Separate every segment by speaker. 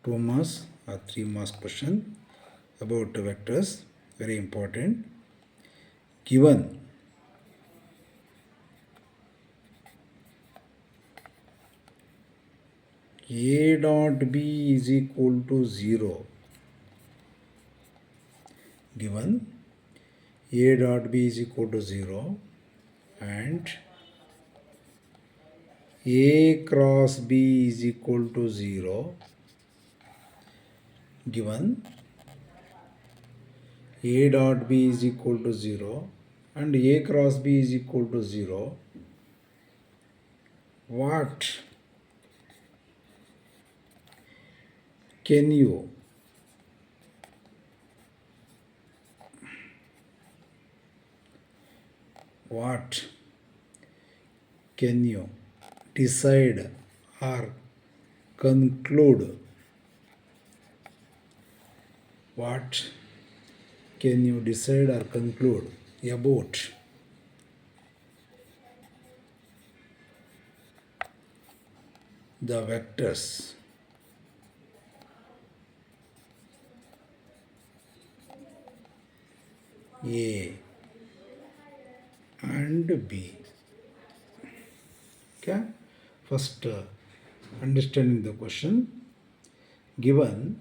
Speaker 1: 2 marks or 3 marks question about vectors, very important. Given A dot B is equal to 0, given A dot B is equal to 0 and A cross B is equal to 0, given A dot B is equal to 0 and A cross B is equal to 0, what can you decide or conclude? What can you decide or conclude about the vectors A and B? Okay, first understanding the question. Given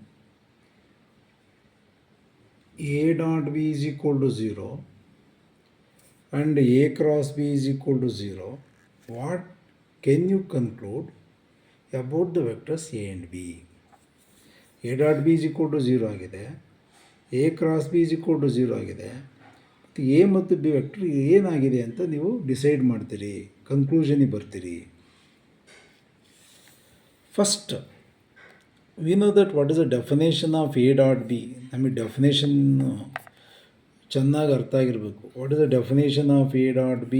Speaker 1: A dot B is equal to 0 and A cross B is equal to 0, what can you conclude about the vectors A and B? A dot B is equal to 0 ಆಗಿದೆ, A cross B is equal to 0 ಆಗಿದೆ. ಮತ್ತು A ಮತ್ತು B vector ಏನಾಗಿದೆ ಅಂತ ನೀವು decide ಮಾಡ್ತೀರಿ, ಕನ್ಕ್ಲೂಷನಿಗೆ ಬರ್ತೀರಿ. First we know that what is the definition of A dot B. ನಮಗೆ ಡೆಫಿನೇಷನ್ ಚೆನ್ನಾಗಿ ಅರ್ಥ ಆಗಿರಬೇಕು. What is the definition of A dot B?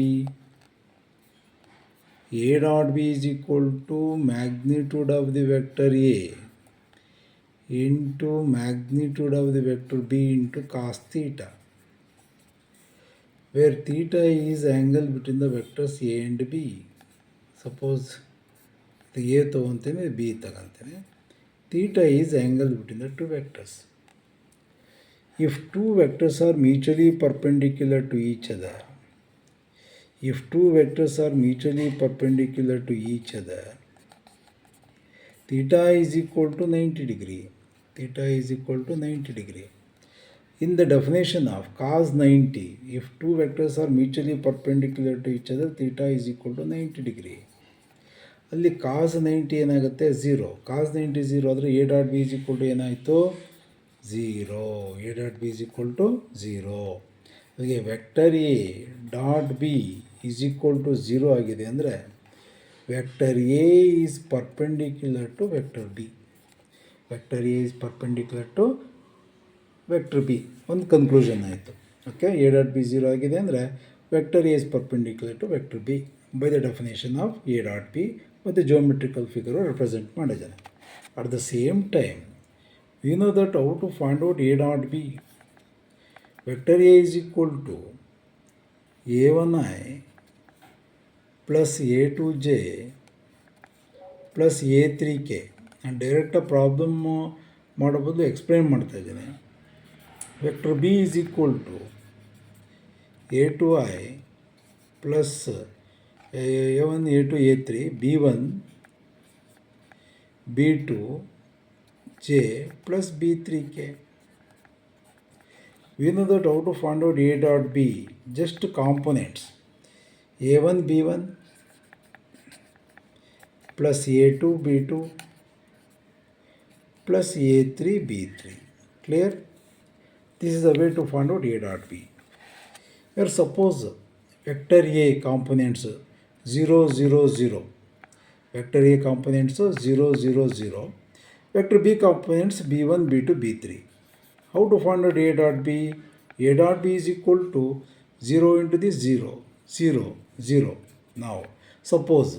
Speaker 1: A dot B is equal to magnitude of the vector A into magnitude of the vector B into cos theta, where theta is angle between the vectors A and B. Suppose A ತಗೊಂತೇನೆ, B ತಗೊಂತೇನೆ. Theta is angle between the two vectors. If two vectors are mutually perpendicular to each other, theta is equal to 90 degree. In the definition of cos 90, if two vectors are mutually perpendicular to each other, theta is equal to 90 degree. ಅಲ್ಲಿ cos 90 ಏನಾಗುತ್ತೆ? 0. cos 90 0 ಆದರೆ A dot B is equal to ಏನಾಯಿತು? 0. A dot B is equal to 0. ಹಾಗೆ vector A dot B is equal to 0 ಆಗಿದೆ ಅಂದರೆ vector A is perpendicular to vector B. Vector A is perpendicular to vector B. ಒಂದು conclusion ಆಯಿತು. Okay, A dot B 0 ಆಗಿದೆ ಅಂದರೆ vector A is perpendicular to vector B by the definition of A dot B ಮತ್ತು geometrical figure represent ಮಾಡಿದ್ದಾನೆ. At the same time we know that how to find out A dot B. Vector A is equal to A1I plus A2J plus A3K. ನಾನು ಡೈರೆಕ್ಟಾಗಿ problem ಮಾಡೋ ಬದಲು explain ಮಾಡ್ತಾ ಇದ್ದೀನಿ. Vector B is equal to A2I plus A1 A2 A3 B1 B2 J plus B3K. We know that how to find out A dot B, just components A1 B1 plus A2 B2 plus A3 B3. Clear? This is the way to find out A dot B. Here suppose vector A components 0 0 0, vector A components 0 0 0, vector B components B1 B2 B3. How to find out A dot B? A dot B is equal to 0 into this 0 0 0. Now suppose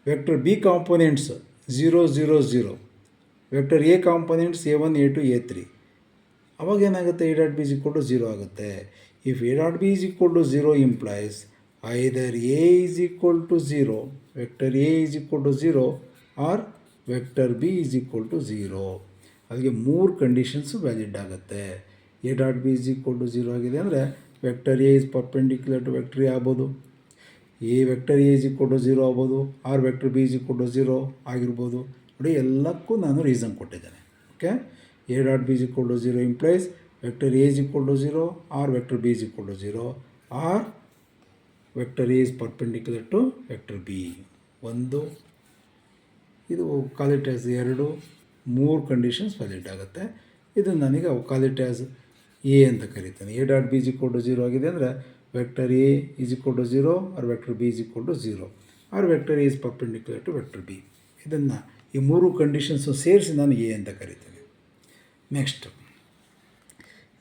Speaker 1: vector B components 0 0 0, vector A components A1 A2 A3. ಅವಾಗ ಏನಾಗುತ್ತೆ? A dot B is equal to 0 ಆಗುತ್ತೆ. If A dot B is equal to 0 implies either A is equal to 0, vector A is equal to 0, or vector B is equal to 0. ಅಲ್ಲಿಗೆ 3 conditions valid ಆಗುತ್ತೆ. A dot B is equal to 0 ಆಗಿದೆ ಅಂದರೆ vector A is perpendicular to vector A ಆಗ್ಬೋದು, A vector A is equal to 0 ಆಗ್ಬೋದು, or vector B is equal to 0 ಆಗಿರ್ಬೋದು. ನೋಡಿ, ಎಲ್ಲಕ್ಕೂ ನಾನು ರೀಸನ್ ಕೊಟ್ಟಿದ್ದೇನೆ. Okay, A dot B is equal to 0 implies vector A is equal to 0 or vector B is equal to 0 or vector A is perpendicular to vector B. 1, ಇದು call it as 2, 3 conditions valid ಆಗುತ್ತೆ. ಇದನ್ನು ನನಗೆ call it as A ಅಂತ ಕರೀತಾನೆ. A dot B is equal to 0 ಆಗಿದೆ ಅಂದರೆ vector A is equal to 0 or vector B is equal to 0 or vector A is perpendicular to vector B. ಇದನ್ನು ಈ 3 conditions ಸೇರಿಸಿ ನಾನು ಎ ಅಂತ ಕರೀತೇನೆ. Next,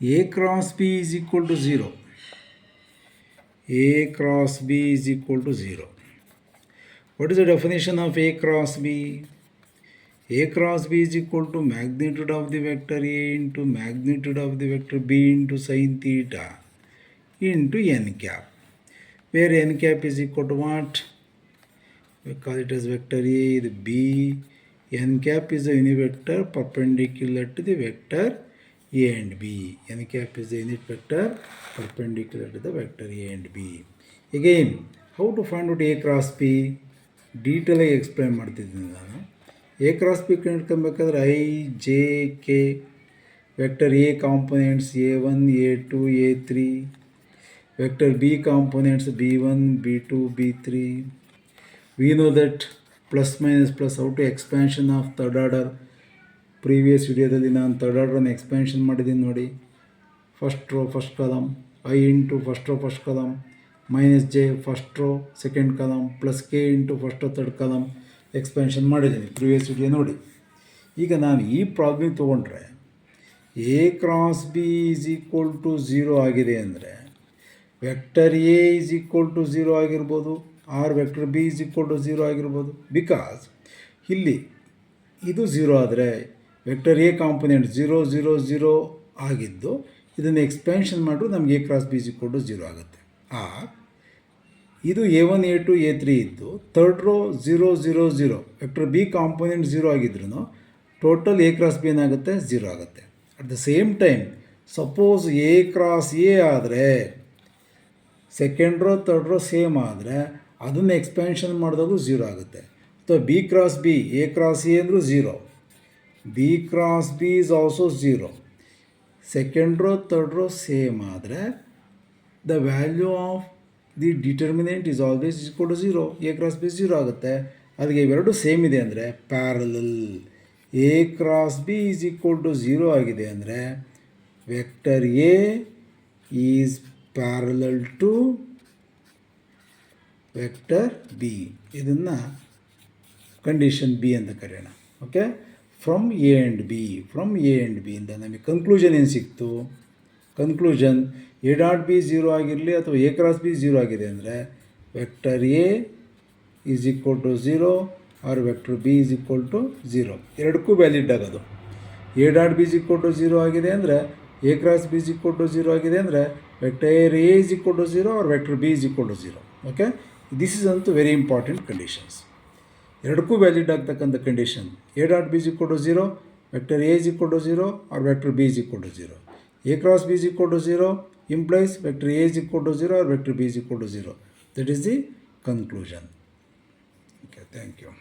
Speaker 1: A cross B is equal to 0. A cross B is equal to 0. What is the definition of A cross B? A cross B is equal to magnitude of the vector A into magnitude of the vector B into sin theta into n cap, where n cap is equal to what? We call it as vector A, the B. N cap is the unit vector perpendicular to the vector A and B. N cap is the unit vector perpendicular to the vector A and B. Again, how to find out A cross B? ಡೀಟೇಲಾಗಿ explain ಮಾಡ್ತಿದ್ದೀನಿ ನಾನು. A cross B ಕಂಡುಕೊಳ್ಬೇಕಾದ್ರೆ I J K vector A components A1 A2 A3, vector B components B1 B2 B3. We know that plus minus plus out to expansion of third order. Previous ವಿಡಿಯೋದಲ್ಲಿ ನಾನು third ಆರ್ಡರನ್ನು expansion ಮಾಡಿದ್ದೀನಿ ನೋಡಿ. First row first column, I into first row first column, minus J first row second column, plus K into first row third column expansion ಮಾಡಿದ್ದೀನಿ previous video ನೋಡಿ. ಈಗ ನಾನು ಈ ಪ್ರಾಬ್ಲಮ್ ತೊಗೊಂಡ್ರೆ A cross B is equal to 0 ಆಗಿದೆ ಅಂದರೆ vector A is equal to 0 ಆಗಿರ್ಬೋದು, or vector B is equal to 0 ಆಗಿರ್ಬೋದು. ಬಿಕಾಸ್ ಇಲ್ಲಿ ಇದು 0 ಆದರೆ ವೆಕ್ಟರ್ ಎ ಕಾಂಪೊನೆಂಟ್ 0 0 0 ಆಗಿದ್ದು ಇದನ್ನು ಎಕ್ಸ್ಪ್ಯಾನ್ಷನ್ ಮಾಡಿದ್ರು ನಮಗೆ A cross B is equal to 0 ಆಗುತ್ತೆ. ಆರ್ ಇದು A1 A2 A3 ಇದ್ದು third row 0 0 0 vector B component 0 ಆಗಿದ್ರು ಟೋಟಲ್ ಎ ಕ್ರಾಸ್ ಬಿ ಏನಾಗುತ್ತೆ 0 ಆಗುತ್ತೆ. At the same time suppose A cross A ಆದರೆ second row third row same ಆದರೆ ಅದನ್ನು expansion ಮಾಡಿದಾಗೂ 0 ಆಗುತ್ತೆ. ಅಥವಾ B cross B A cross A ಅಂದರೂ 0, B cross B is also 0. Second row third row same ಆದರೆ the value of the determinant is always equal to 0. A cross B 0 ಆಗುತ್ತೆ. ಅಲ್ಲಿಗೆ ಇವೆರಡು ಸೇಮ್ ಇದೆ ಅಂದರೆ parallel. A cross B is equal to 0 ಆಗಿದೆ ಅಂದರೆ vector A is parallel to vector B. ಇದನ್ನು condition B ಅಂತ ಕರೆಯೋಣ. Okay, from A and B ಇಂದ ನಮಗೆ ಕನ್ಕ್ಲೂಷನ್ ಏನು ಸಿಕ್ತು? ಕನ್ಕ್ಲೂಷನ್ ಎ ಡಾಟ್ ಬಿ 0 ಆಗಿರಲಿ ಅಥವಾ ಎ ಕ್ರಾಸ್ ಬಿ 0 ಆಗಿದೆ ಅಂದರೆ vector A is equal to 0 or vector B is equal to 0. ಎರಡಕ್ಕೂ ವ್ಯಾಲಿಡ್ ಆಗೋದು. A dot B is equal to 0 ಆಗಿದೆ ಅಂದರೆ A cross B is equal to 0 ಆಗಿದೆ ಅಂದರೆ vector A is equal to 0 or vector B is equal to 0. Okay, this is ಅಂತೂ very important conditions. ಎರಡಕ್ಕೂ valid ಆಗ್ತಕ್ಕಂಥ condition. A dot B is equal to 0, vector A is equal to 0 or vector B is equal to 0. A cross B is equal to 0 implies vector A is equal to 0 or vector B is equal to 0. That is the conclusion. Okay, thank you.